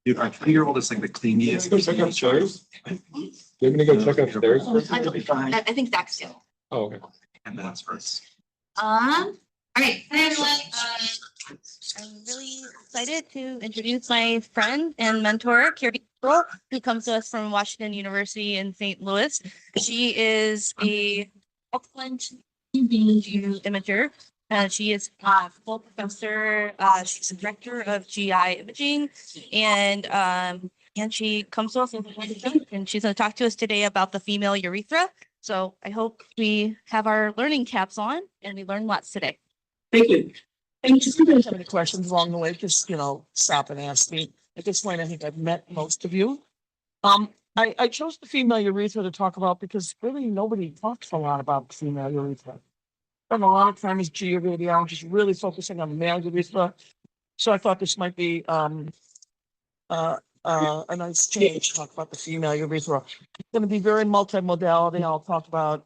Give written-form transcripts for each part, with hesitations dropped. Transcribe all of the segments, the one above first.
Dude, our 3-year-old is like the clingiest. Go check upstairs. You're gonna go check upstairs. It'll be fine. I think Zach's still. Oh, okay. And that's first. All right. Hi, everyone. I'm really excited to introduce my friend and mentor, Cary, who comes to us from Washington University in St. Louis. She is a excellent imager. She is a full professor. She's the director of GI imaging, and she comes to us with and she's going to talk to us today about the female urethra. So I hope we have our learning caps on and we learn lots today. Thank you. And just if you guys have any questions along the way, just, stop and ask me. At this point, I think I've met most of you. I chose the female urethra to talk about because really nobody talks a lot about the female urethra. Spend a lot of time as GI radiologists really focusing on the male urethra. So I thought this might be a nice change to talk about the female urethra. It's going to be very multimodality. I'll talk about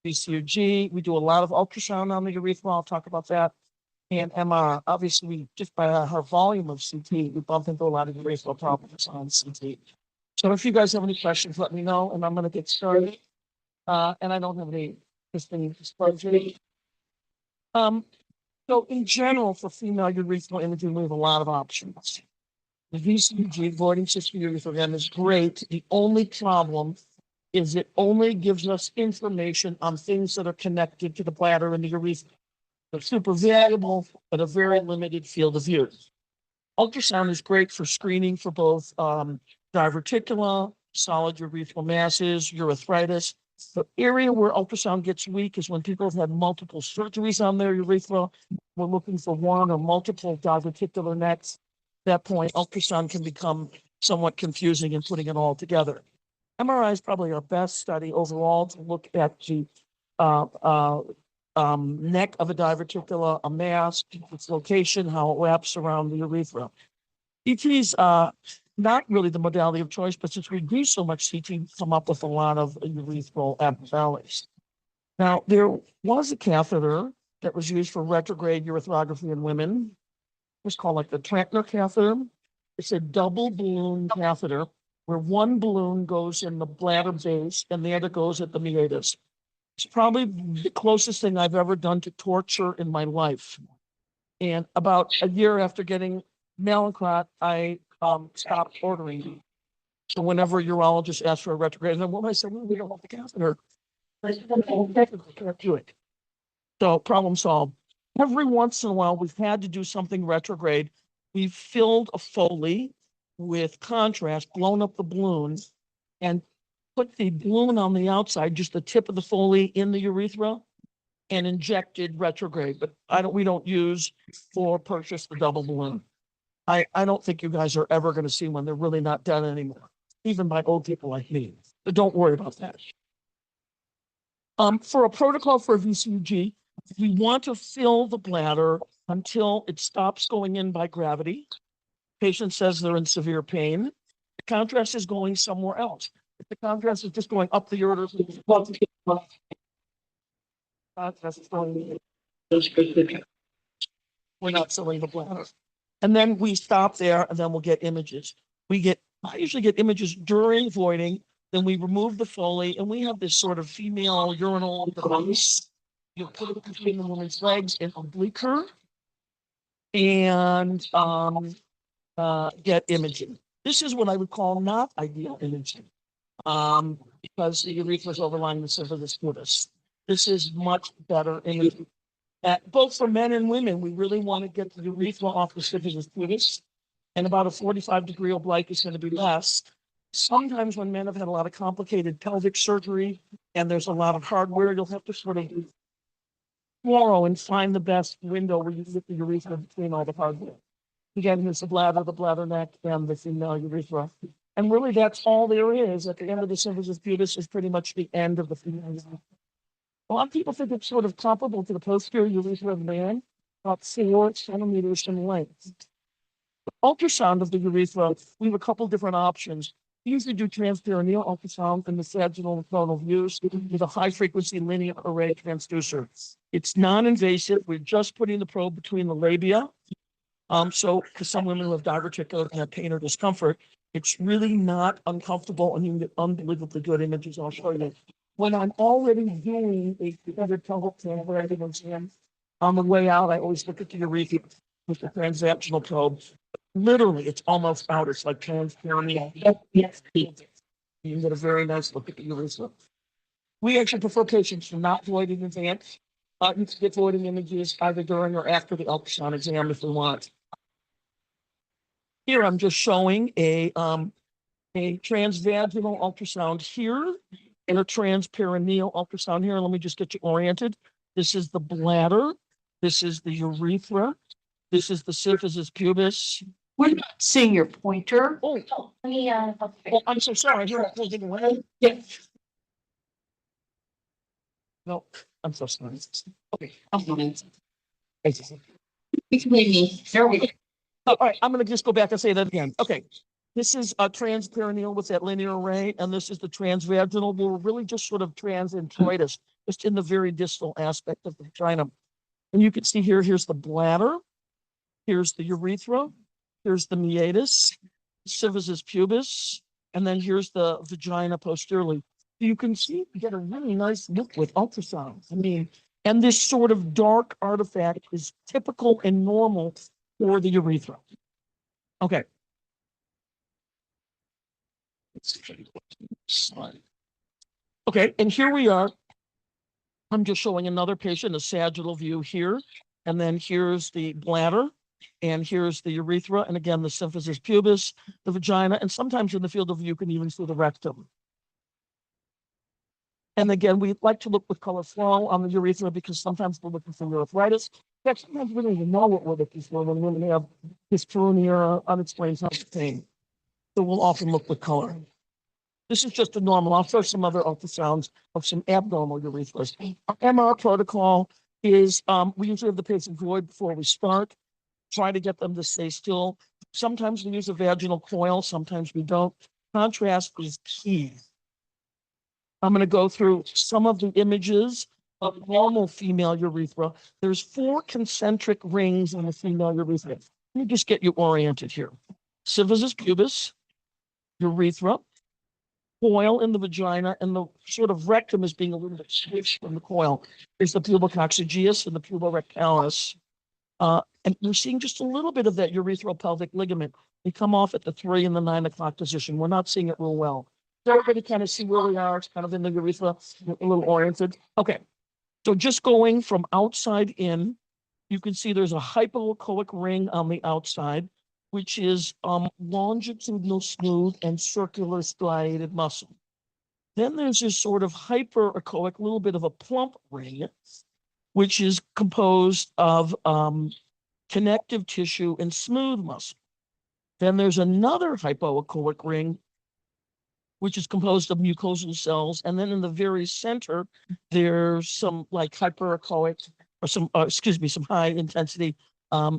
VCUG. We do a lot of ultrasound on the urethra. I'll talk about that. And MR, obviously, just by her volume of CT, we bump into a lot of urethral problems on CT. So if you guys have any questions, let me know, and I'm going to get started. And I don't have any interesting disclosure. So in general, for female urethral imaging, we have a lot of options. The VCUG, voiding cystourethrogram, is great. The only problem is it only gives us information on things that are connected to the bladder and the urethra. They're super valuable, but a very limited field of view. Ultrasound is great for screening for both diverticula, solid urethral masses, urethritis. The area where ultrasound gets weak is when people have had multiple surgeries on their urethra. We're looking for one or multiple diverticular nets. At that point, ultrasound can become somewhat confusing in putting it all together. MRI is probably our best study overall to look at the neck of a diverticula, a mass, its location, how it wraps around the urethra. CT is not really the modality of choice, but since we do so much CT, we come up with a lot of urethral abnormalities. Now, there was a catheter that was used for retrograde urethroplasty in women. It was called like the Trantner catheter. It's a double balloon catheter where one balloon goes in the bladder base and the other goes at the meatus. It's probably the closest thing I've ever done to torture in my life. And about a year after getting Mallinckrodt, I stopped ordering. So whenever urologists ask for a retrograde, I said, well, we don't have the catheter. I said, well, technically can't do it. So problem solved. Every once in a while, we've had to do something retrograde. We've filled a Foley with contrast, blown up the balloons, and put the balloon on the outside, just the tip of the Foley in the urethra, and injected retrograde. But we don't use or purchase the double balloon. I don't think you guys are ever going to see one. They're really not done anymore, even by old people like me. But don't worry about that. For a protocol for a VCUG, we want to fill the bladder until it stops going in by gravity. Patient says they're in severe pain. The contrast is going somewhere else. If the contrast is just going up the ureter, we're not filling the bladder. And then we stop there, and then we'll get images. I usually get images during voiding, then we remove the Foley, and we have this sort of female urinal device. You put it between the woman's legs and oblique her, and get imaging. This is what I would call not ideal imaging, because the urethra is overlying the symphysis pubis. This is much better imaging. Both for men and women, we really want to get the urethra off the symphysis pubis, and about a 45-degree oblique is going to be less. Sometimes when men have had a lot of complicated pelvic surgery and there's a lot of hardware, you'll have to sort of fluoro and find the best window where you get the urethra between all the hardware. Again, here's the bladder neck, and the female urethra. And really, that's all there is. At the end of the symphysis pubis is pretty much the end of the female urethra. A lot of people think it's sort of comparable to the posterior urethra of man, about 4 centimeters in length. Ultrasound of the urethra, we have a couple different options. We usually do transperineal ultrasound in the sagittal and coronal views with a high-frequency linear array transducer. It's non-invasive. We're just putting the probe between the labia, So for some women who have diverticular and have pain or discomfort, it's really not uncomfortable and you can get unbelievably good images. I'll show you. When I'm already doing a pelvic exam, on the way out, I always look at the urethra with the transactional probe. Literally, it's almost out. It's like transparent. Yes. You can get a very nice look at the urethra. We actually prefer patients to not void in advance. You can get voiding images either during or after the ultrasound exam if we want. Here, I'm just showing a transvaginal ultrasound here and a transperineal ultrasound here. Let me just get you oriented. This is the bladder. This is the urethra. This is the symphysis pubis. We're not seeing your pointer. Oh, Let me, oh, I'm so sorry. Here, I'm holding away. Yeah. No, I'm so sorry. Okay. There we go. All right, I'm gonna just go back and say that again. Okay. This is a transperineal with that linear array, and this is the transvaginal. We're really just sort of transintroitus, just in the very distal aspect of the vagina. And you can see here, here's the bladder, here's the urethra, here's the meatus, symphysis pubis, and then here's the vagina posteriorly. You can see, you get a really nice look with ultrasound. I mean, and this sort of dark artifact is typical and normal for the urethra. Okay. Okay, and here we are. I'm just showing another patient, a sagittal view here. And then here's the bladder, and here's the urethra. And again, the symphysis pubis, the vagina, and sometimes in the field of view, you can even see the rectum. And again, we like to look with color flow on the urethra because sometimes we're looking for urethritis. In fact, sometimes we don't even know what we're looking for when women have dyspnea, unexplained pain. So we'll often look with color. This is just a normal. I'll show some other ultrasounds of some abnormal urethras. Our MR protocol is we usually have the patient void before we start, try to get them to stay still. Sometimes we use a vaginal coil, sometimes we don't. Contrast is key. I'm going to go through some of the images of normal female urethra. There's 4 concentric rings in the female urethra. Let me just get you oriented here. Symphysis pubis, urethra, coil in the vagina, and the sort of rectum is being a little bit switched from the coil. There's the pubococcygeus and the puborectalis. And we're seeing just a little bit of that urethral pelvic ligament. They come off at the 3 and the 9 o'clock position. We're not seeing it real well. Does everybody kind of see where we are? It's kind of in the urethra, a little oriented. Okay. So just going from outside in, you can see there's a hypoechoic ring on the outside, which is longitudinal smooth and circular striated muscle. Then there's this sort of hyperechoic, little bit of a plump ring, which is composed of connective tissue and smooth muscle. Then there's another hypoechoic ring, which is composed of mucosal cells. And then in the very center, there's some like hyperechoic or some high intensity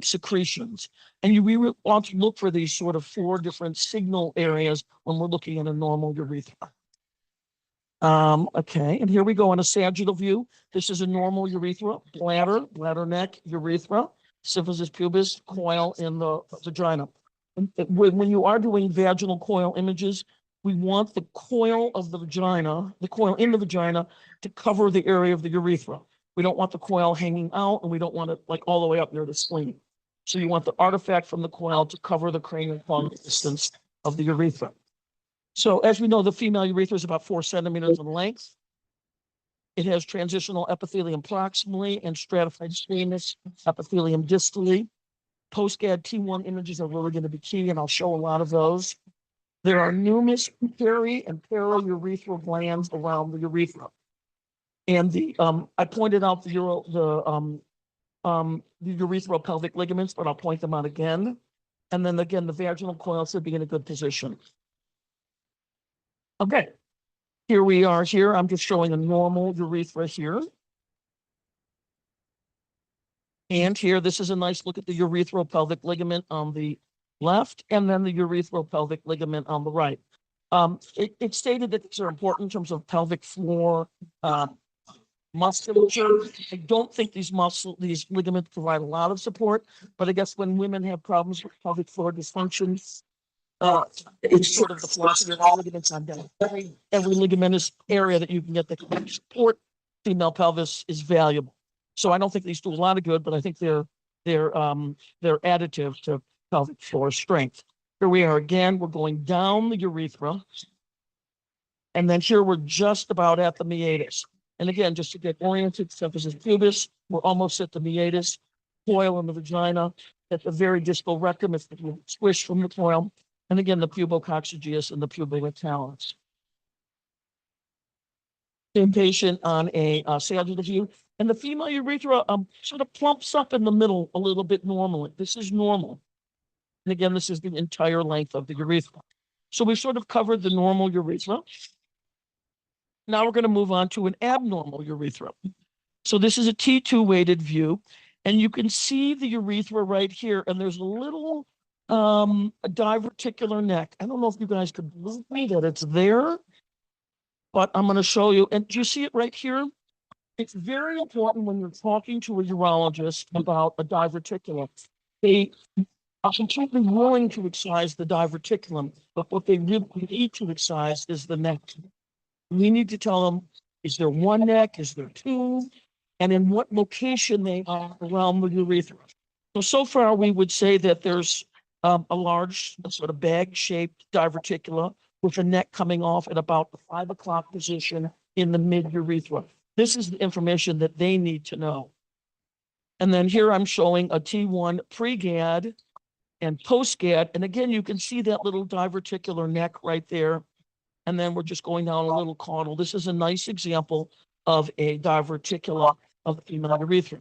secretions. And we want to look for these sort of 4 different signal areas when we're looking at a normal urethra. Okay, and here we go on a sagittal view. This is a normal urethra, bladder neck, urethra, symphysis pubis, coil in the vagina. And when you are doing vaginal coil images, we want the coil of the vagina, the coil in the vagina, to cover the area of the urethra. We don't want the coil hanging out, and we don't want it like all the way up near the spleen. So you want the artifact from the coil to cover the cranial long distance of the urethra. So as we know, the female urethra is about 4 centimeters in length. It has transitional epithelium proximally and stratified squamous epithelium distally. Post-GAD T1 images are really going to be key, and I'll show a lot of those. There are numerous peri and paraurethral glands around the urethra. And I pointed out the urethral pelvic ligaments, but I'll point them out again. And then again, the vaginal coil should be in a good position. Okay, here we are here. I'm just showing a normal urethra here. And here, this is a nice look at the urethral pelvic ligament on the left, and then the urethral pelvic ligament on the right. It's stated that these are important in terms of pelvic floor musculature. I don't think these ligaments provide a lot of support, but I guess when women have problems with pelvic floor dysfunction, it's sort of the philosophy of all ligaments on down. Every ligamentous area that you can get that can support female pelvis is valuable. So I don't think these do a lot of good, but I think they're additive to pelvic floor strength. Here we are again. We're going down the urethra. And then here we're just about at the meatus. And again, just to get oriented, symphysis pubis, we're almost at the meatus, coil in the vagina, at the very distal rectum, it's the squish from the coil. And again, the pubococcygeus and the pubolatalis. Same patient on a sagittal view. And the female urethra sort of plumps up in the middle a little bit normally. This is normal. And again, this is the entire length of the urethra. So we've sort of covered the normal urethra. Now we're going to move on to an abnormal urethra. So this is a T2 weighted view, and you can see the urethra right here, and there's a little a diverticular neck. I don't know if you guys could believe me that it's there, but I'm going to show you. And do you see it right here? It's very important when you're talking to a urologist about a diverticulum. They are completely willing to excise the diverticulum, but what they really need to excise is the neck. We need to tell them, is there one neck? Is there two? And in what location they are around the urethra. So far, we would say that there's a large sort of bag-shaped diverticula with a neck coming off at about the 5 o'clock position in the mid-urethra. This is the information that they need to know. And then here I'm showing a T1 pre-GAD and post-GAD. And again, you can see that little diverticular neck right there. And then we're just going down a little caudal. This is a nice example of a diverticula of the female urethra.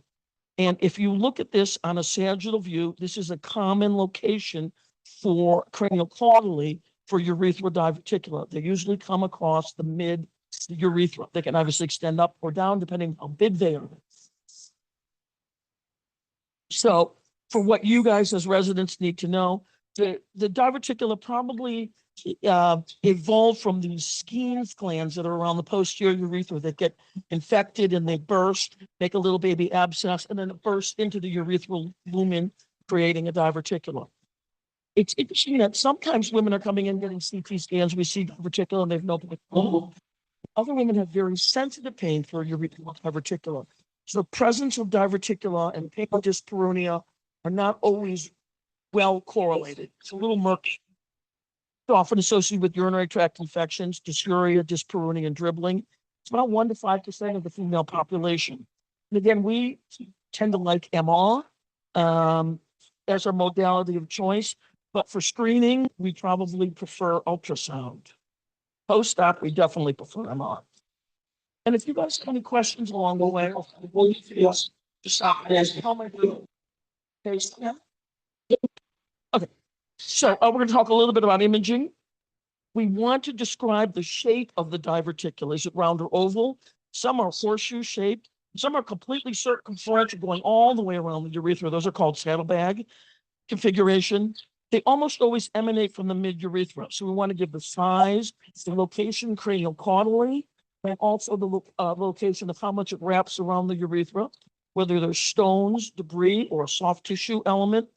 And if you look at this on a sagittal view, this is a common location for craniocaudally for urethral diverticula. They usually come across the mid urethra. They can obviously extend up or down depending on how big they are. So for what you guys as residents need to know, the diverticula probably evolved from these Skene's glands that are around the posterior urethra that get infected and they burst, make a little baby abscess, and then it bursts into the urethral lumen, creating a diverticula. It's interesting that sometimes women are coming in getting CT scans. We see diverticula and they've no pain. Other women have very sensitive pain for urethral diverticula. So the presence of diverticula and pain dyspareunia are not always well correlated. It's a little murky. It's often associated with urinary tract infections, dysuria, dyspareunia, and dribbling. It's about 1 to 5% of the female population. And again, we tend to like MR as our modality of choice, but for screening, we probably prefer ultrasound. Post-op, we definitely prefer MR. And if you guys have any questions along the way, just stop and ask, how am I doing? Okay, so we're going to talk a little bit about imaging. We want to describe the shape of the diverticula. Is it round or oval? Some are horseshoe shaped. Some are completely circumferential, going all the way around the urethra. Those are called saddlebag configuration. They almost always emanate from the mid-urethra. So we want to give the size, the location craniocaudally, and also the location of how much it wraps around the urethra, whether there's stones, debris, or a soft tissue element,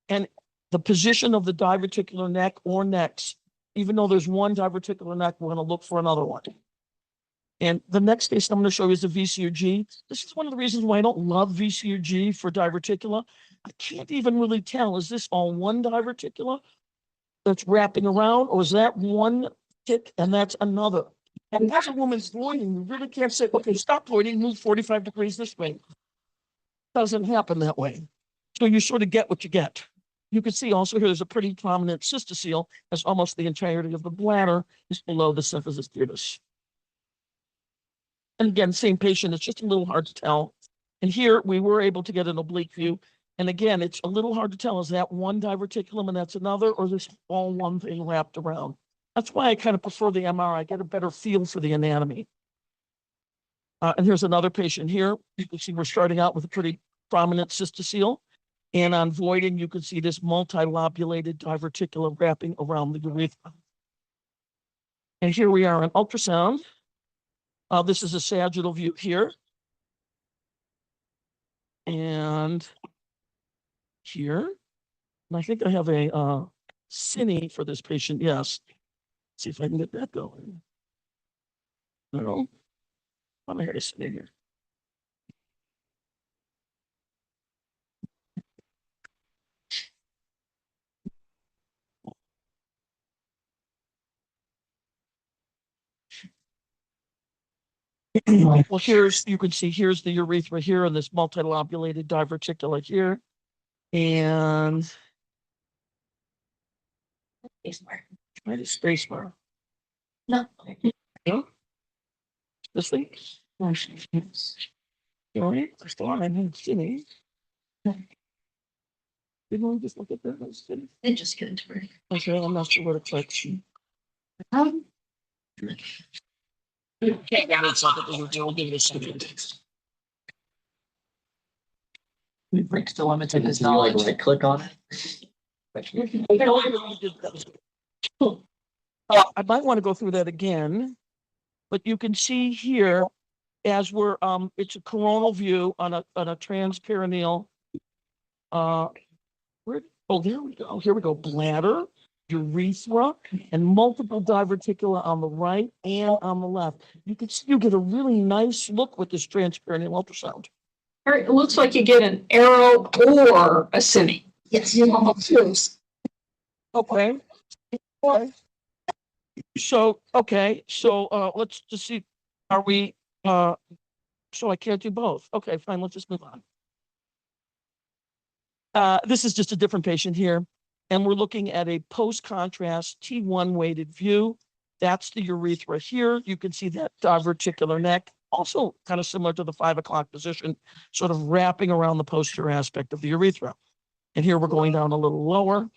and the position of the diverticular neck or necks. Even though there's one diverticular neck, we're going to look for another one. And the next case I'm going to show you is the VCUG. This is one of the reasons why I don't love VCUG for diverticula. I can't even really tell, is this all one diverticula that's wrapping around, or is that one tick and that's another? And as a woman's voiding, you really can't say, okay, stop voiding, move 45 degrees this way. Doesn't happen that way. So you sort of get what you get. You can see also here there's a pretty prominent cystocele, as almost the entirety of the bladder is below the symphysis pubis. And again, same patient, it's just a little hard to tell. And here we were able to get an oblique view. And again, it's a little hard to tell, is that one diverticulum and that's another, or is this all one thing wrapped around? That's why I kind of prefer the MR. I get a better feel for the anatomy. And here's another patient here. You can see we're starting out with a pretty prominent cystocele. And on voiding, you can see this multilobulated diverticula wrapping around the urethra. And here we are on ultrasound. This is a sagittal view here. and here. And I think I have a cine for this patient. Yes. See if I can get that going. No. I'm here to cine here. Well, here's, you can see here's the urethra here and this multilobulated diverticula here. And try to space bar. No. No? This thing? All right, first of all, I need cine. Didn't we just look at that? Cine? Then just get into work. Okay, I'm not sure where to click. Okay, got it. We'll give it a second. We break the limits of his Can you like knowledge. right click on it? I might want to go through that again, but you can see here as we're it's a coronal view on a transperineal. Where? Oh, there we go. Here we go. Bladder, urethra, and multiple diverticula on the right and on the left. You can see you get a really nice look with this transperineal ultrasound. All right, it looks like you get an arrow or a cine. Yes. Okay. Okay. So, let's just see, are we, so I can't do both. Okay, fine, let's just move on. This is just a different patient here, and we're looking at a post-contrast T1 weighted view. That's the urethra here. You can see that diverticular neck, also kind of similar to the 5 o'clock position, sort of wrapping around the posterior aspect of the urethra. And here we're going down a little lower.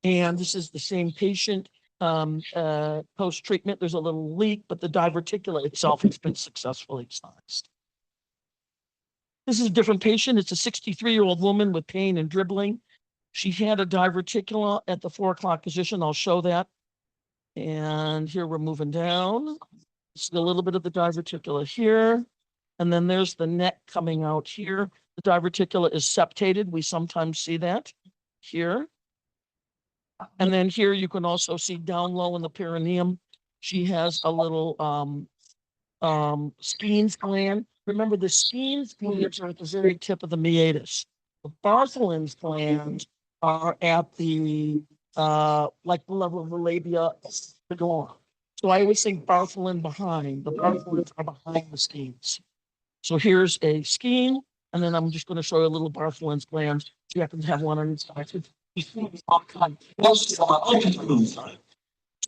And this is the same patient post-treatment. There's a little leak, but the diverticula itself has been successfully excised. This is a different patient. It's a 63-year-old woman with pain and dribbling. She had a diverticula at the 4 o'clock position. I'll show that. And here we're moving down. See a little bit of the diverticula here. And then there's the neck coming out here. The diverticula is septated. We sometimes see that here. And then here you can also see down low in the perineum, she has a little Skene's gland. Remember, the Skene's glands are at the very tip of the meatus. The Bartholin's glands are at the like the level of the labia majora. So I always think Bartholin behind. The Bartholins are behind the Skenes. So here's a Skene, and then I'm just going to show you a little Bartholin's gland. You happen to have one on each side. So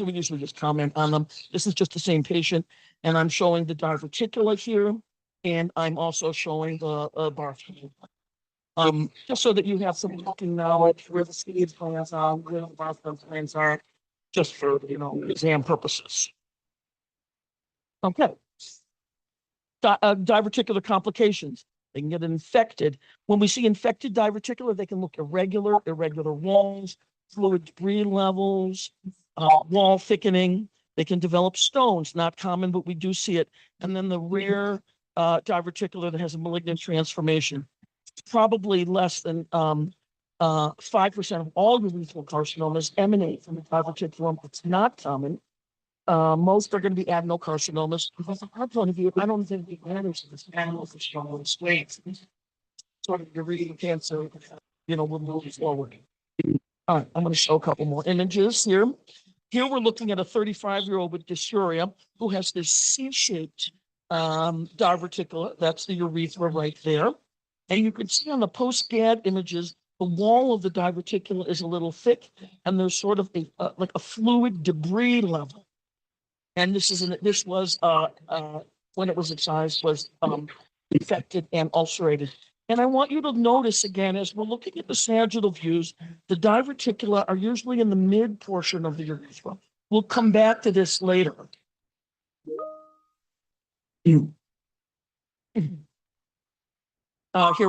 we usually just comment on them. This is just the same patient, and I'm showing the diverticula here, and I'm also showing the Bartholin. Just so that you have some working knowledge where the Skene's glands are, where the Bartholin's glands are, just for, exam purposes. Okay. Diverticular complications. They can get infected. When we see infected diverticula, they can look irregular walls, fluid debris levels, wall thickening. They can develop stones, not common, but we do see it. And then the rare diverticular that has a malignant transformation. It's probably less than 5% of all urethral carcinomas emanate from the diverticulum. It's not common. Most are going to be adenocarcinomas. From our point of view, I don't think the matters of this adenocarcinoma stage. Sort of urethral cancer, we'll move forward. All right, I'm going to show a couple more images here. Here we're looking at a 35-year-old with dysuria who has this C-shaped diverticula. That's the urethra right there. And you can see on the post-GAD images, the wall of the diverticula is a little thick, and there's sort of like a fluid debris level. And this was when it was excised, was infected and ulcerated. And I want you to notice again, as we're looking at the sagittal views, the diverticula are usually in the mid portion of the urethra. We'll come back to this later. Here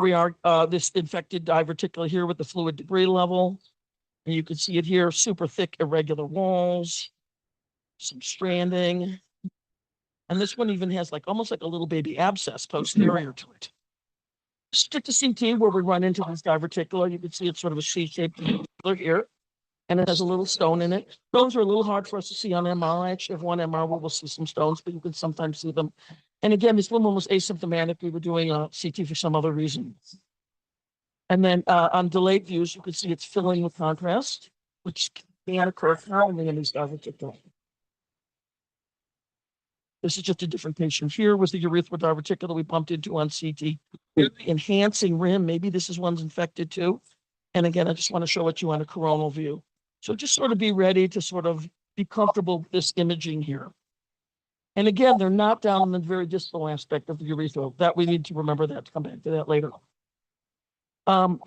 we are, this infected diverticula here with the fluid debris level. And you can see it here, super thick, irregular walls, some stranding. And this one even has almost like a little baby abscess posterior to it. Stick to CT where we run into this diverticular. You can see it's sort of a C-shaped here, and it has a little stone in it. Stones are a little hard for us to see on MR. I actually have one MR where we'll see some stones, but you can sometimes see them. And again, this woman was asymptomatic. We were doing a CT for some other reason. And then on delayed views, you can see it's filling with contrast, which can occur commonly in these diverticular. This is just a different patient. Here was the urethral diverticular we bumped into on CT. Enhancing rim. Maybe this is one's infected too. And again, I just want to show it to you on a coronal view. So just sort of be ready to sort of be comfortable with this imaging here. And again, they're not down in the very distal aspect of the urethra. That we need to remember that, to come back to that later.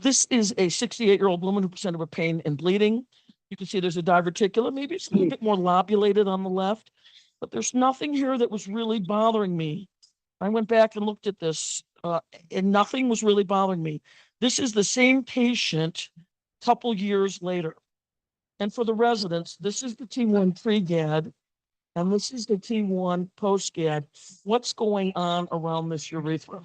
This is a 68-year-old woman who presented with pain and bleeding. You can see there's a diverticular. Maybe it's a little bit more lobulated on the left, but there's nothing here that was really bothering me. I went back and looked at this, and nothing was really bothering me. This is the same patient a couple years later. And for the residents, this is the T1 pre-GAD, and this is the T1 post-GAD. What's going on around this urethra?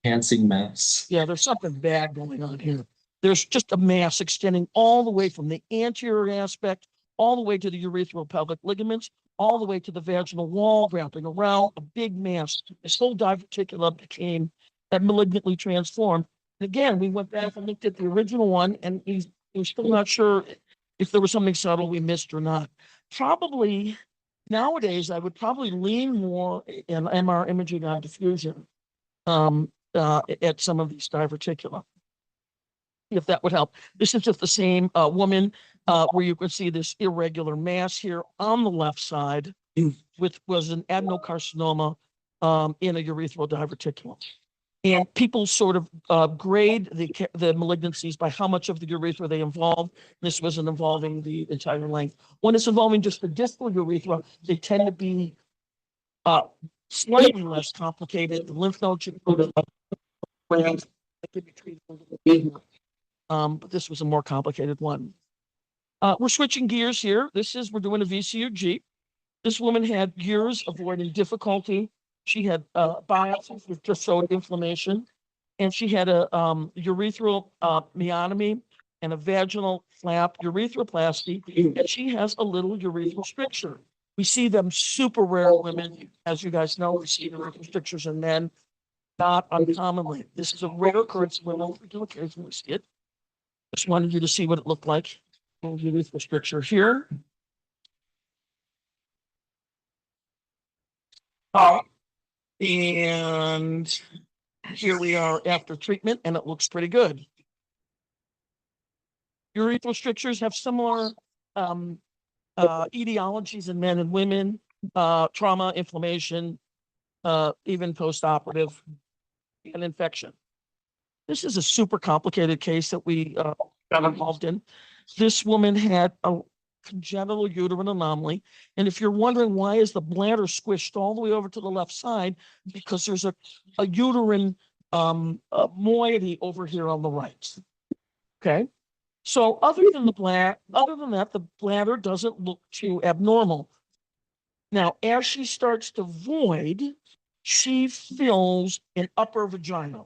Enhancing mass. Yeah, there's something bad going on here. There's just a mass extending all the way from the anterior aspect, all the way to the urethral pelvic ligaments, all the way to the vaginal wall, wrapping around a big mass. This whole diverticula became malignantly transformed. And again, we went back and looked at the original one, and we're still not sure if there was something subtle we missed or not. Probably nowadays, I would probably lean more in MR imaging on diffusion at some of these diverticula, if that would help. This is just the same woman where you can see this irregular mass here on the left side, which was an adenocarcinoma in a urethral diverticulum. And people sort of grade the malignancies by how much of the urethra they involve. This wasn't involving the entire length. When it's involving just the distal urethra, they tend to be slightly less complicated. The lymph nodes should go to but this was a more complicated one. We're switching gears here. We're doing a VCUG. This woman had years of avoiding difficulty. She had biopsies which just showed inflammation, and she had a urethral meotomy and a vaginal flap urethroplasty, and she has a little urethral stricture. We see them super rare in women. As you guys know, we see urethral strictures in men, not uncommonly. This is a rare occurrence in women. We do occasionally see it. Just wanted you to see what it looked like. Urethral stricture here. And here we are after treatment, and it looks pretty good. Urethral strictures have similar etiologies in men and women, trauma, inflammation, even post-operative, and infection. This is a super complicated case that we got involved in. This woman had a congenital uterine anomaly. And if you're wondering why is the bladder squished all the way over to the left side, because there's a uterine moiety over here on the right. Okay. So other than that, the bladder doesn't look too abnormal. Now, as she starts to void, she fills an upper vagina.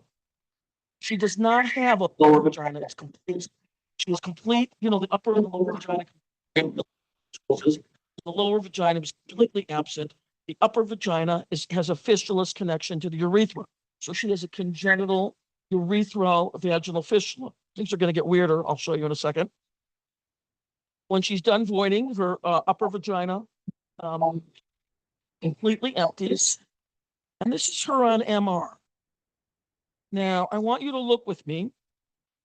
She does not have a lower vagina. It's complete. She is complete, the upper and the lower vagina. The lower vagina is completely absent. The upper vagina has a fistulous connection to the urethra. So she has a congenital urethral vaginal fistula. Things are going to get weirder. I'll show you in a second. When she's done voiding, her upper vagina completely empties. And this is her on MR. Now, I want you to look with me.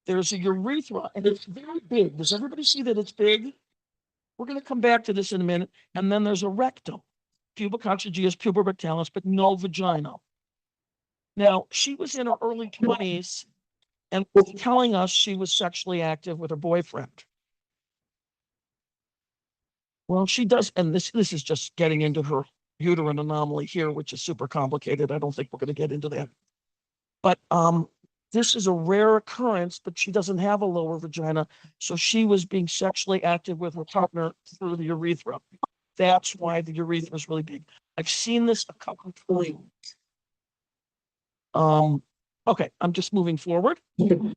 There's a urethra, and it's very big. Does everybody see that it's big? We're going to come back to this in a minute. And then there's a rectum, pubicoxygeus puborectalis, but no vagina. Now, she was in her early 20s and was telling us she was sexually active with her boyfriend. Well, she does, and this is just getting into her uterine anomaly here, which is super complicated. I don't think we're going to get into that. But this is a rare occurrence, but she doesn't have a lower vagina. So she was being sexually active with her partner through the urethra. That's why the urethra is really big. I've seen this a couple of times. Okay, I'm just moving forward. Okay,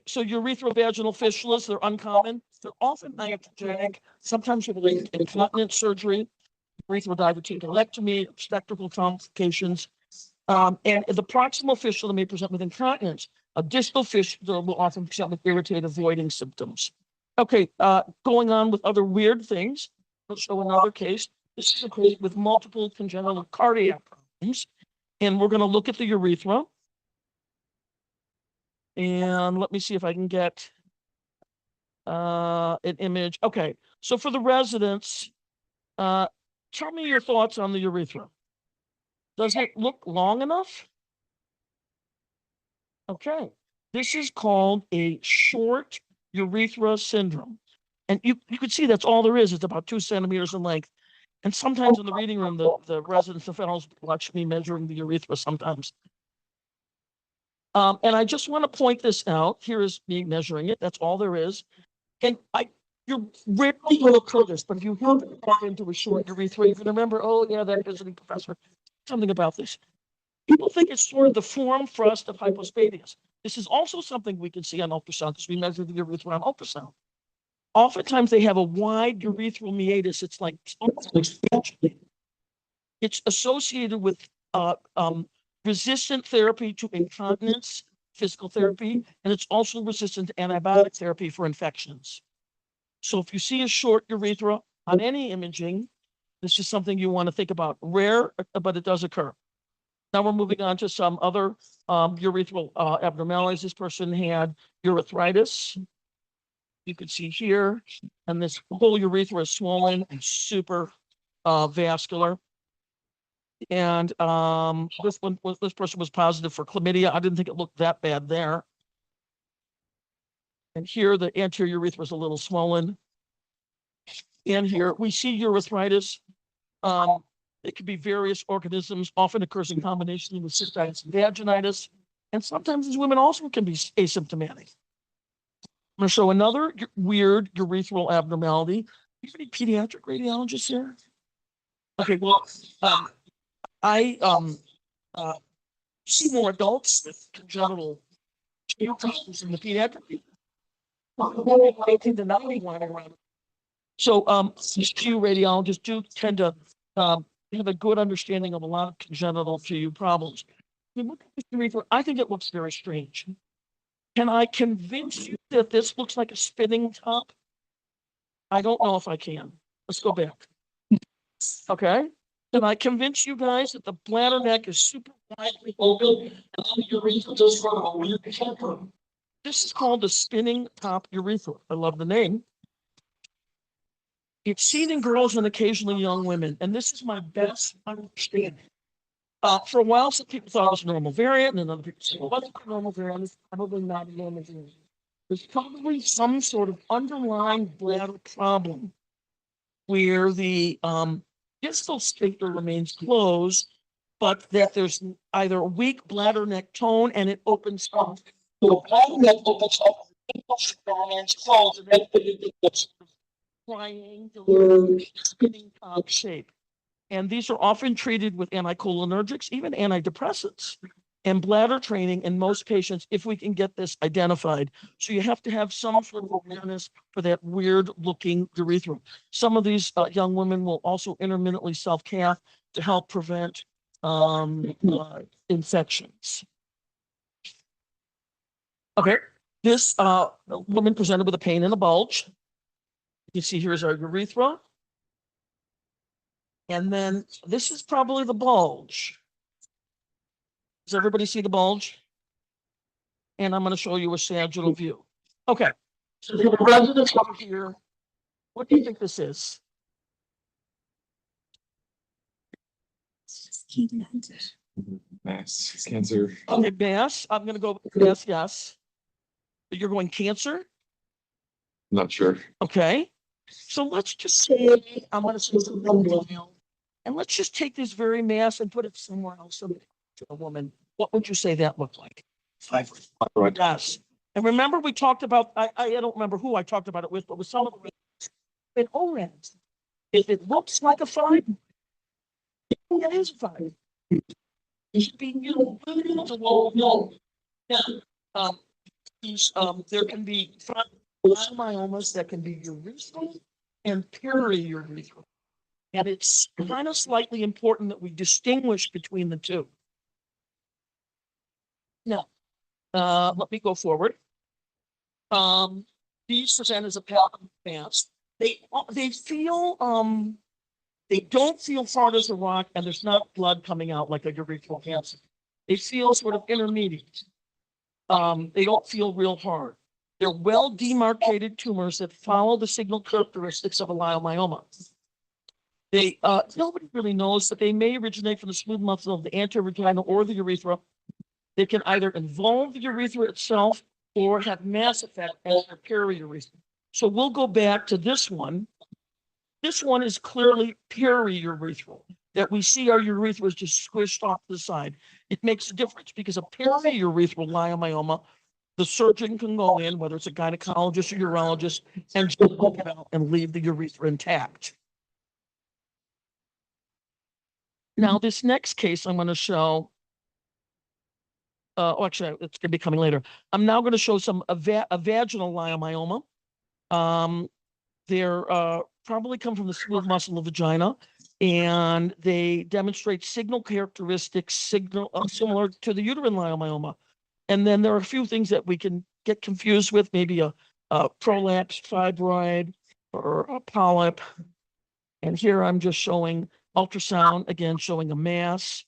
so urethrovaginal fistulas, they're uncommon. They're often iatrogenic, sometimes related to incontinence surgery, urethrodigitorectomy, obstetrical complications. And the proximal fistula may present with incontinence. A distal fistula will often present with irritative voiding symptoms. Okay, going on with other weird things. Let's show another case. This is a case with multiple congenital cardiac problems. And we're going to look at the urethra. And let me see if I can get an image. Okay, so for the residents, tell me your thoughts on the urethra. Does it look long enough? Okay, this is called a short urethra syndrome. And you can see that's all there is. It's about 2 centimeters in length. And sometimes in the reading room, the residents and fellows watch me measuring the urethra sometimes. And I just want to point this out. Here is me measuring it. That's all there is. And you're rarely will occur this, but if you happen to walk into a short urethra, you can remember, oh yeah, that visiting professor, something about this. People think it's sort of the form thrust of hypospadias. This is also something we can see on ultrasound because we measure the urethra on ultrasound. Oftentimes they have a wide urethral meatus. It's like it's associated with resistant therapy to incontinence, physical therapy, and it's also resistant to antibiotic therapy for infections. So if you see a short urethra on any imaging, this is something you want to think about. Rare, but it does occur. Now we're moving on to some other urethral abnormalities. This person had urethritis. You can see here, and this whole urethra is swollen and super vascular. And this person was positive for chlamydia. I didn't think it looked that bad there. And here the anterior urethra is a little swollen. And here we see urethritis. It could be various organisms, often occurs in combination with cystitis and vaginitis. And sometimes these women also can be asymptomatic. I'm going to show another weird urethral abnormality. Do you have any pediatric radiologists here? Okay, well, I see more adults with congenital problems in the pediatric. So, these two radiologists do tend to have a good understanding of a lot of congenital GU problems. Look at this urethra. I think it looks very strange. Can I convince you that this looks like a spinning top? I don't know if I can. Let's go back. Okay. Can I convince you guys that the bladder neck is super widely open and the urethra does run a weird temper? This is called the spinning top urethra. I love the name. It's seen in girls and occasionally young women, and this is my best understanding. For a while, some people thought it was a normal variant, and other people said it wasn't a normal variant. It's probably not a normal variant. There's probably some sort of underlying bladder problem where the distal sphincter remains closed, but that there's either a weak bladder neck tone and it opens up. So the bladder neck opens up, remains closed, and then it gets triangular spinning top shape. And these are often treated with anticholinergics, even antidepressants, and bladder training in most patients if we can get this identified. So you have to have some sort of awareness for that weird looking urethra. Some of these young women will also intermittently self-cath to help prevent infections. Okay, this woman presented with a pain in a bulge. You can see here's our urethra. And then this is probably the bulge. Does everybody see the bulge? And I'm going to show you a sagittal view. Okay, so the residents over here, what do you think this is? Mass cancer. Okay, mass. I'm going to go with mass, yes. But you're going cancer? Not sure. Okay. So let's just say, I'm going to say something. And let's just take this very mass and put it somewhere else to a woman. What would you say that looked like? Fibroid. Yes. And remember, we talked about, I don't remember who I talked about it with, but with some of the ORADs. If it looks like a fibroid, it is a fibroid. You should be, no. Yeah. There can be myomas that can be urethral and periurethral. And it's kind of slightly important that we distinguish between the two. Now, let me go forward. These present as a palpable mass. They feel, they don't feel hard as a rock, and there's not blood coming out like a urethral cancer. They feel sort of intermediate. They don't feel real hard. They're well demarcated tumors that follow the signal characteristics of a leiomyoma. They, nobody really knows, but they may originate from the smooth muscle of the anterovaginal or the urethra. They can either involve the urethra itself or have mass effect as their periurethra. So we'll go back to this one. This one is clearly periurethral, that we see our urethra is just squished off to the side. It makes a difference because a periurethral leiomyoma, the surgeon can go in, whether it's a gynecologist or urologist, and just poke it out and leave the urethra intact. Now, this next case I'm going to show, actually, it's going to be coming later. I'm now going to show a vaginal leiomyoma. They're probably come from the smooth muscle of the vagina, and they demonstrate signal characteristics similar to the uterine leiomyoma. And then there are a few things that we can get confused with, maybe a prolapsed fibroid or a polyp. And here I'm just showing ultrasound, again, showing a mass.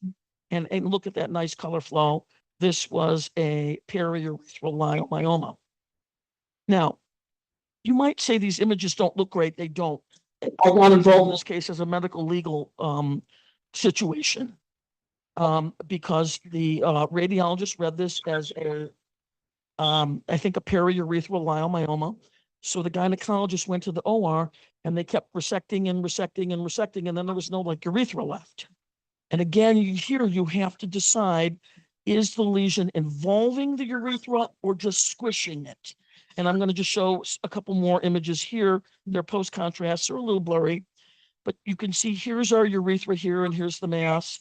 And look at that nice color flow. This was a periurethral leiomyoma. Now, you might say these images don't look great. They don't. I want to involve this case as a medical legal situation because the radiologist read this as I think a periurethral leiomyoma. So the gynecologist went to the OR and they kept resecting and resecting and resecting, and then there was no like urethra left. And again, here you have to decide, is the lesion involving the urethra or just squishing it? And I'm going to just show a couple more images here. They're post contrast, they're a little blurry, but you can see here's our urethra here, and here's the mass.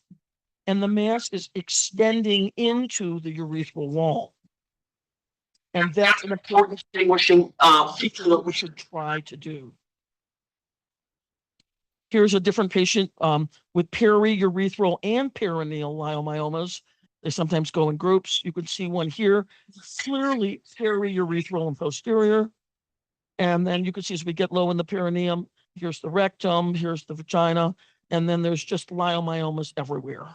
And the mass is extending into the urethral wall. And that's an important distinguishing feature that we should try to do. Here's a different patient with periurethral and perineal leiomyomas. They sometimes go in groups. You can see one here, clearly periurethral and posterior. And then you can see as we get low in the perineum, here's the rectum, here's the vagina, and then there's just leiomyomas everywhere.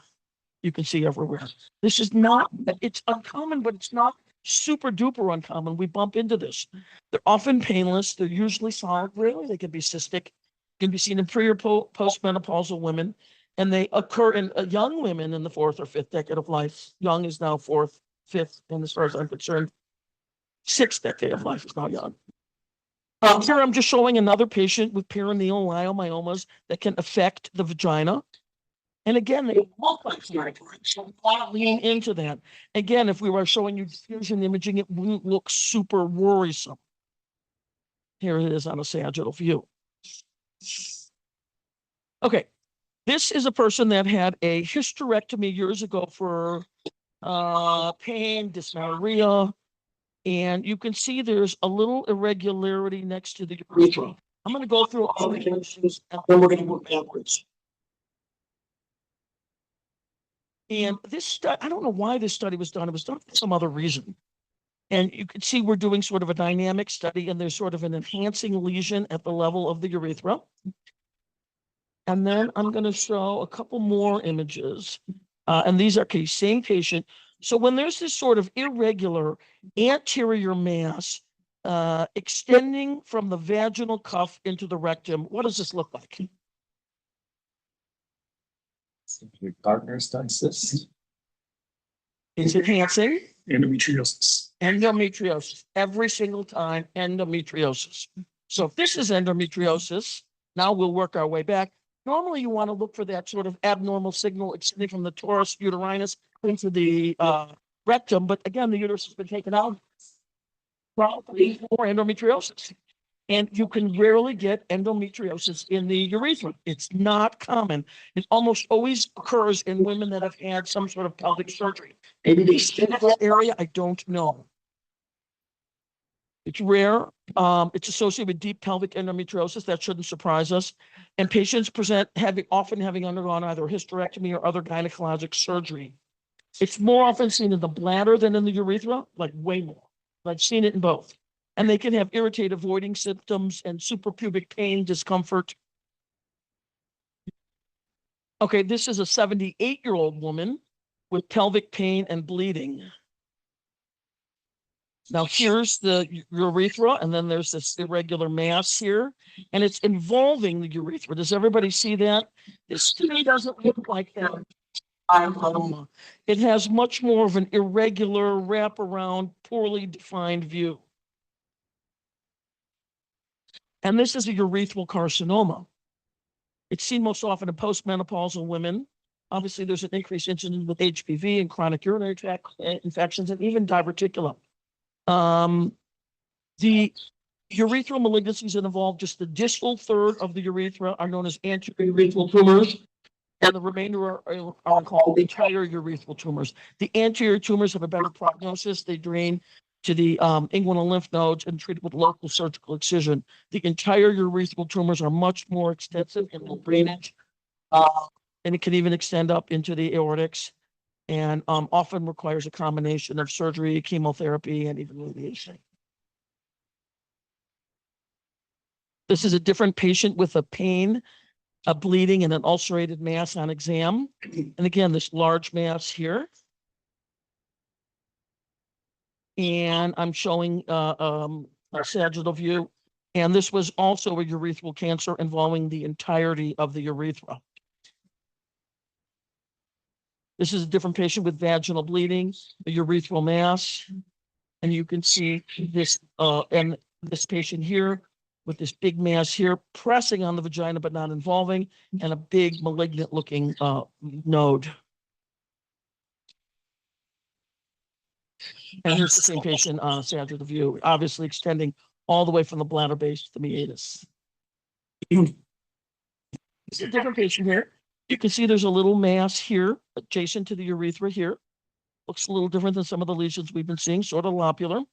You can see everywhere. This is not, it's uncommon, but it's not super duper uncommon. We bump into this. They're often painless. They're usually solid. Rarely they can be cystic. Can be seen in pre or postmenopausal women, and they occur in young women in the 4th or 5th decade of life. Young is now 4th, 5th, and as far as I'm concerned, 6th decade of life is now young. Here I'm just showing another patient with perineal leiomyomas that can affect the vagina. And again, they look like fibroids, so we want to lean into that. Again, if we were showing you diffusion imaging, it wouldn't look super worrisome. Here it is on a sagittal view. Okay, this is a person that had a hysterectomy years ago for pain, dysmenorrhea, and you can see there's a little irregularity next to the urethra. I'm going to go through all the conditions and then we're going to work backwards. And this study, I don't know why this study was done. It was done for some other reason. And you can see we're doing sort of a dynamic study, and there's sort of an enhancing lesion at the level of the urethra. And then I'm going to show a couple more images. And these are the same patient. So when there's this sort of irregular anterior mass extending from the vaginal cuff into the rectum, what does this look like? Simply Gardner's done cyst. It's enhancing. Endometriosis. Endometriosis. Every single time, endometriosis. So if this is endometriosis, now we'll work our way back. Normally, you want to look for that sort of abnormal signal extending from the torus uterinus into the rectum. But again, the uterus has been taken out. Probably for endometriosis. And you can rarely get endometriosis in the urethra. It's not common. It almost always occurs in women that have had some sort of pelvic surgery. Maybe they stay in that area. I don't know. It's rare. It's associated with deep pelvic endometriosis. That shouldn't surprise us. And patients present often having undergone either a hysterectomy or other gynecologic surgery. It's more often seen in the bladder than in the urethra, like way more. I've seen it in both. And they can have irritative voiding symptoms and suprapubic pain, discomfort. Okay, this is a 78-year-old woman with pelvic pain and bleeding. Now here's the urethra, and then there's this irregular mass here, and it's involving the urethra. Does everybody see that? This to me doesn't look like that. It has much more of an irregular, wraparound, poorly defined view. And this is a urethral carcinoma. It's seen most often in postmenopausal women. Obviously, there's an increased incidence with HPV and chronic urinary tract infections and even diverticulum. The urethral malignancies that involve just the distal third of the urethra are known as anterior urethral tumors, and the remainder are called entire urethral tumors. The anterior tumors have a better prognosis. They drain to the inguinal lymph nodes and treated with local surgical excision. The entire urethral tumors are much more extensive and low drainage, and it can even extend up into the aortics, and often requires a combination of surgery, chemotherapy, and even radiation. This is a different patient with a pain, a bleeding, and an ulcerated mass on exam. And again, this large mass here. And I'm showing a sagittal view. And this was also a urethral cancer involving the entirety of the urethra. This is a different patient with vaginal bleeding, a urethral mass. And you can see this, and this patient here with this big mass here pressing on the vagina, but not involving, and a big malignant looking node. And here's the same patient on a sagittal view, obviously extending all the way from the bladder base to the meatus. It's a different patient here. You can see there's a little mass here adjacent to the urethra here. Looks a little different than some of the lesions we've been seeing, sort of lobular.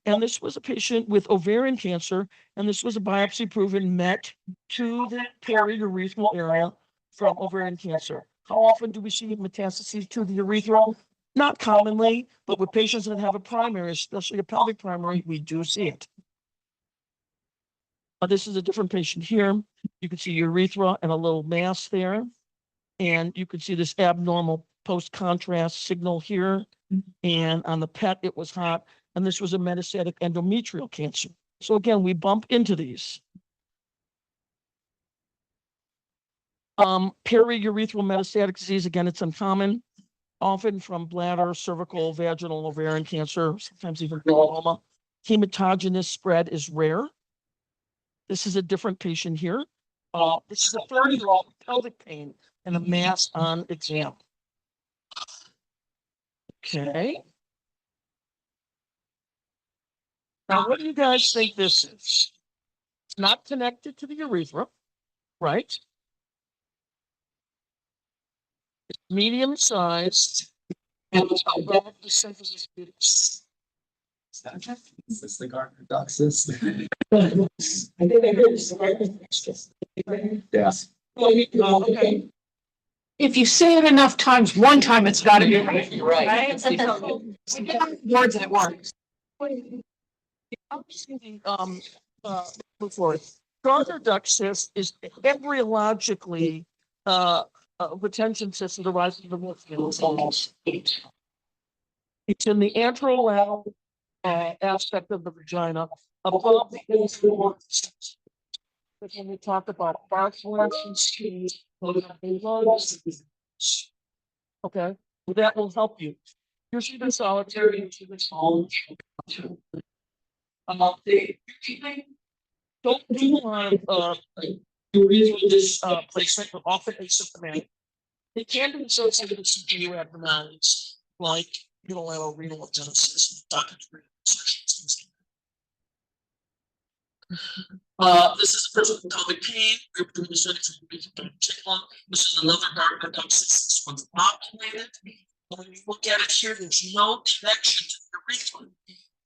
And this was a patient with ovarian cancer, and this was a biopsy-proven MET to the periurethral area from ovarian cancer. How often do we see metastases to the urethra? Not commonly, but with patients that have a primary, especially a pelvic primary, we do see it. This is a different patient here. You can see urethra and a little mass there. And you can see this abnormal post-contrast signal here. And on the PET, it was hot. And this was a metastatic endometrial cancer. So again, we bump into these. Periurethral metastatic disease, again, it's uncommon, often from bladder, cervical, vaginal, ovarian cancer, sometimes even melanoma. Hematogenous spread is rare. This is a different patient here. This is a 30-year-old with pelvic pain and a mass on exam. Okay. Now, what do you guys think this is? It's not connected to the urethra, right? It's medium sized and it's above the symphysis pubis. Is this the Gardner duct cyst? I think I heard this. Yes. Okay. If you say it enough times, one time it's gotta be right. You're right. Words that works. Obviously, before Gardner duct cyst is embryologically a retention cyst that arises from the lymph. It's in the anterolateral aspect of the vagina above the infloor. When we talk about okay, well, that will help you. Here's the solitary. They don't do a lot of urethral placement, but often asymptomatic. They can be associated with CPU abnormalities like unilateral renal agenesis. This is a person with pelvic pain. We're doing the study for the chicken. This is another diagnosis. This one's operated. When you look at it here, there's no connection to the urethra.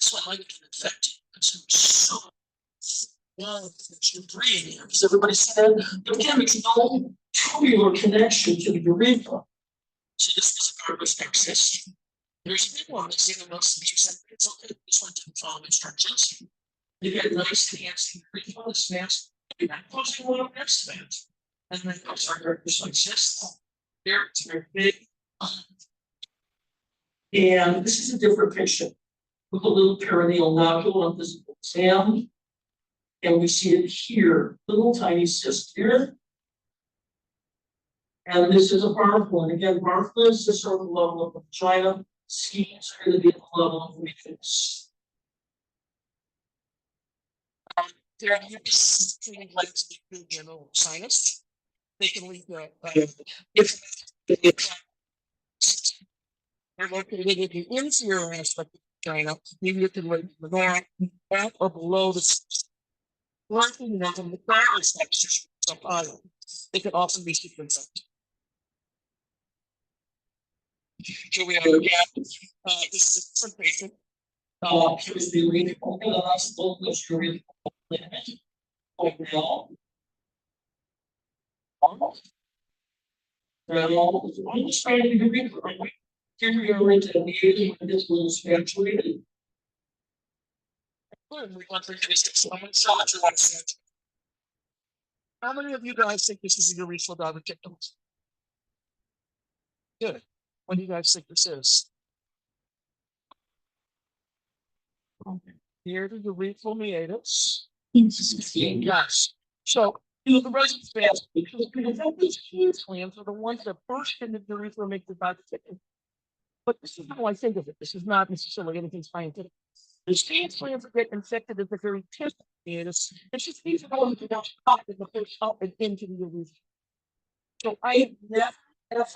This one might get infected. It's so well, it's breathing. Does everybody see that? But again, there's no tubular connection to the urethra. So this is a garbage access. There's a big one that's giving us it's okay. This one didn't follow instructions. You get nice fancy urethra, this fast. You're not posting one of next fast. And then those are garbage like this. There, it's very big. And this is a different patient with a little perineal nodule on this exam. And we see it here, little tiny cyst here. And this is a barf one. Again, barf is the sort of level of the vagina. Schemes are going to be at the level of weakness. There are treating like to be general sinus. They can leave the if they're located in the inferior aspect of the vagina, maybe you can leave the back or below the working on the thyroid structures up higher. They can often be sequenced. Here we are again. This is a different patient. Here's the urethral. Nice bulbous urethral limit. Now, I'm just trying to read. Here we are into the age when this was spatulated. We want to this. So much you want to say. How many of you guys think this is a urethral diverticulum? Good. What do you guys think this is? Here the urethral meatus. Yes. So the residence fast because these huge glands are the ones that burst into the urethra make the diverticulum. But this is how I think of it. This is not necessarily anything scientific. The stage glands get infected at the very tip of the meatus. It's just these ones that don't pop in the push up and into the urethra. So I have never ever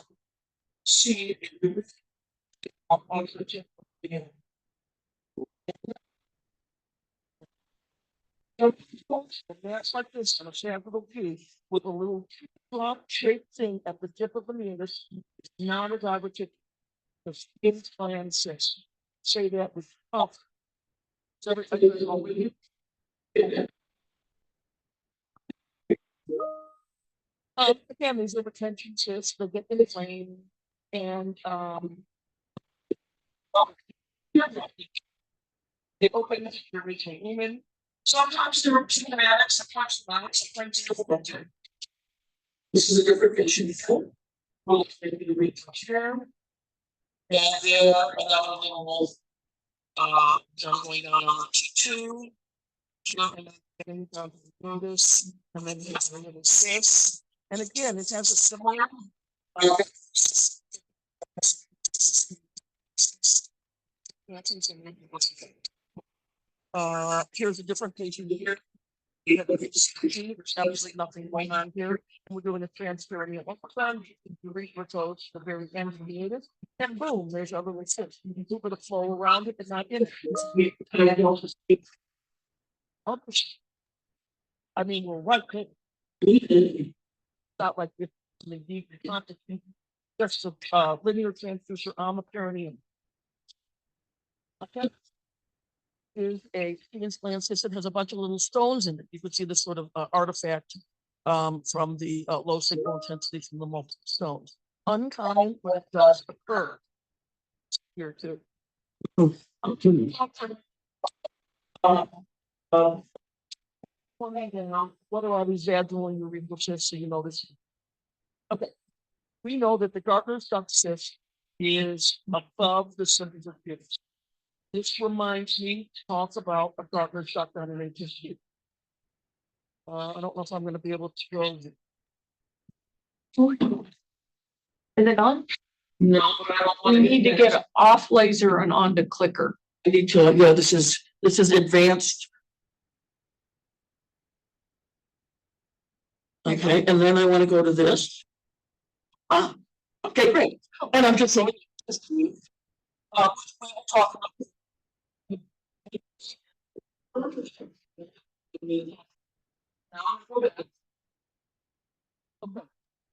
seen it on the tip of the meatus. That's like this on a sample view with a little drop shaped thing at the tip of the meatus. It's not a diverticulum. The skin gland cyst. Say that with tough. So everything is all with you. Again, these are retention cysts. They get inflamed and they open the urethra. Sometimes they're symptomatic, sometimes not, sometimes they're this is a different patient. We'll maybe urethra here. And there another little going down on G2. Getting down to the notice, and then there's a little cyst. And again, it has a similar here's a different patient here. There's absolutely nothing going on here. And we're doing a transcranial ultrasound. You urethra to the very end of the anus, and boom, there's other cysts. You can do a flow around it, but not in it. I mean, we're right there. It's not like this. Just a linear transducer on the perineum. Okay. Is a skin gland cyst that has a bunch of little stones in it. You could see this sort of artifact from the low signal intensity from the multiple stones. Uncommon, but it does occur here too. What are all these vaginal and urethral cysts? So you know this. Okay. We know that the Gardner's duct cyst is above the symptoms of pubis. This reminds me to talk about a Gardner's duct on an HSU. I don't know if I'm going to be able to go. Is it on? No, but I don't want We need to get off laser and onto clicker. I need to. Yeah, this is advanced. Okay, and then I want to go to this. Ah, okay, great. And I'm just saying, we will talk about Okay.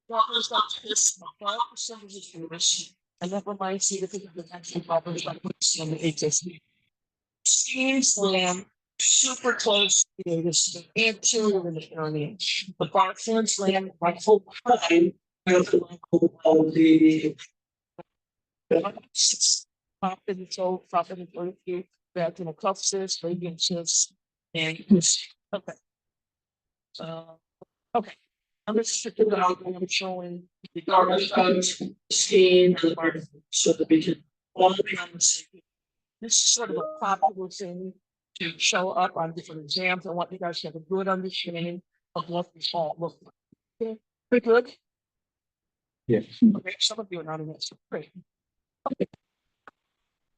Doctors got this, 5% of the uterus, and that reminds you that the actual doctors got this on the HSV. Seems land super close to the anus, anterior in the perineum. The Bartholins land right full time with the top in the toe, top in the toe, vaginal cuff cyst, radiant cyst, and okay. Okay. I'm just checking out and I'm showing the garment skin and the part so that we can all be on the same. This is sort of a popular thing to show up on different exams. I want you guys to have a good understanding of what this all looks like. Okay, pretty good. Yes. Okay, some of you are not in this. Great. Okay.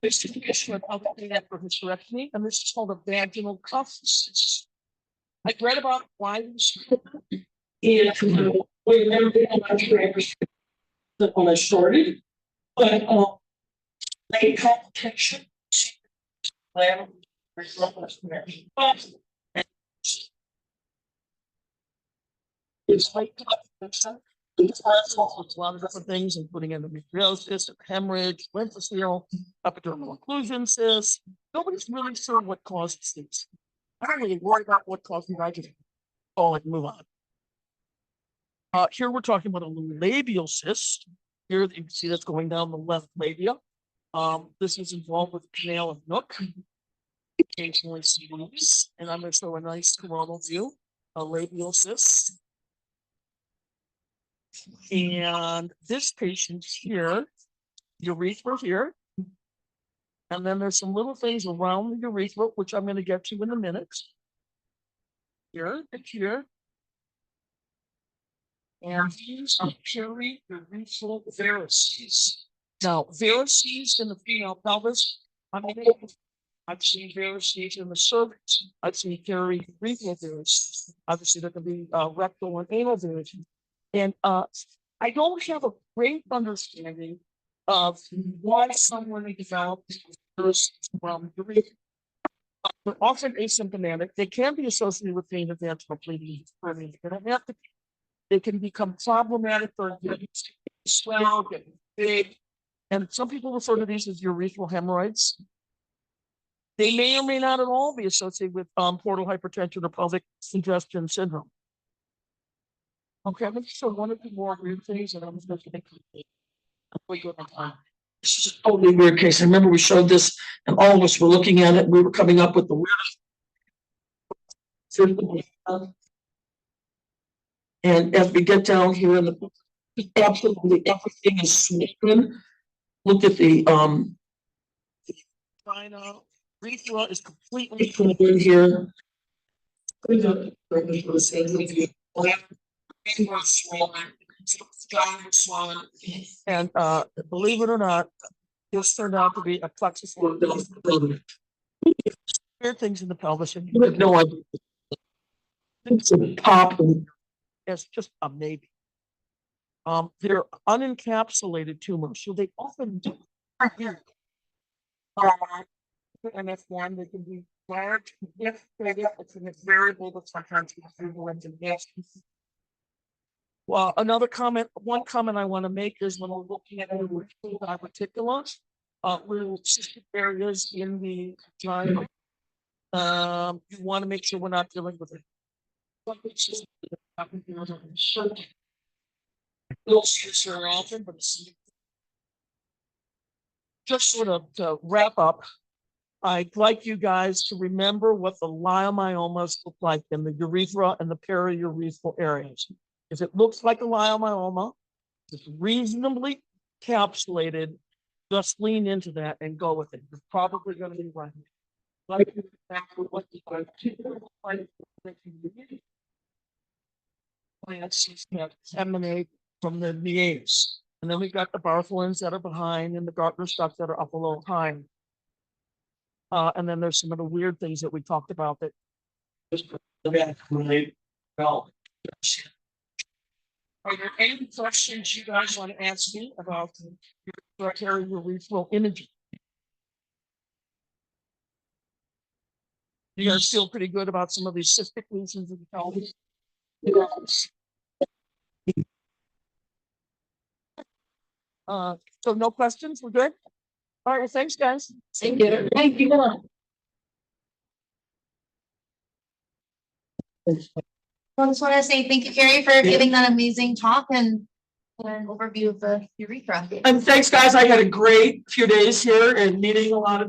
This is the issue of looking at for hysterectomy, and this is called a vaginal cuff cyst. I read about why these and we never did that when I started, but late complication. It's late complication. It's a lot of different things, including endometriosis, hemorrhage, lymphocyte, epidermal occlusion cyst. Nobody's really sure what causes these. I don't really worry about what causes these. I just call it and move on. Here we're talking about a labial cyst. Here you can see that's going down the left labia. This is involved with canal and nook. Occasionally see these, and I'm going to show a nice coronal view, a labial cyst. And this patient here, urethra here. And then there's some little things around the urethra, which I'm going to get to in a minute. Here and here. And these are periurethral varices. Now, varices in the female pelvis, I've seen varices in the cervix. I've seen periurethral varices. Obviously, there can be rectal and anal varices. And I don't have a great understanding of why someone developed varices from urethra. They're often asymptomatic. They can be associated with pain of vaginal bleeding. They don't have to. They can become problematic for swell, getting big, and some people refer to these as urethral hemorrhoids. They may or may not at all be associated with portal hypertension or pelvic congestion syndrome. Okay, I'm going to show one or two more weird things, and I'm just going to make this is a totally weird case. I remember we showed this, and all of us were looking at it. We were coming up with the weirdest. And as we get down here in the absolutely everything is swollen. Look at the urethra is completely swollen here. And believe it or not, this turned out to be a plexus. Weird things in the pelvis, and you have no idea. It's a pop. It's just a maybe. They're unencapsulated tumors, so they often do. NF1, they can be large, if it's a variable, but sometimes well, one comment I want to make is when we're looking at diverticulum, little cystic areas in the vagina. You want to make sure we're not dealing with it. We'll see this very often, but just sort of to wrap up, I'd like you guys to remember what the leiomyomas look like in the urethra and the periurethral areas. If it looks like a leiomyoma, it's reasonably encapsulated, just lean into that and go with it. You're probably going to be right. Like what plants that emanate from the meatus. And then we've got the Bartholins that are behind and the Gartner stuff that are up a little high. And then there's some of the weird things that we talked about that just really well. Are there any questions you guys want to ask me about your periurethral imaging? You guys feel pretty good about some of these cystic lesions in the pelvis? So no questions, we're good? All right, well, thanks, guys. Thank you. Thank you. I just want to say thank you, Cary, for giving that amazing talk and an overview of the urethra. And thanks, guys. I had a great few days here and meeting a lot of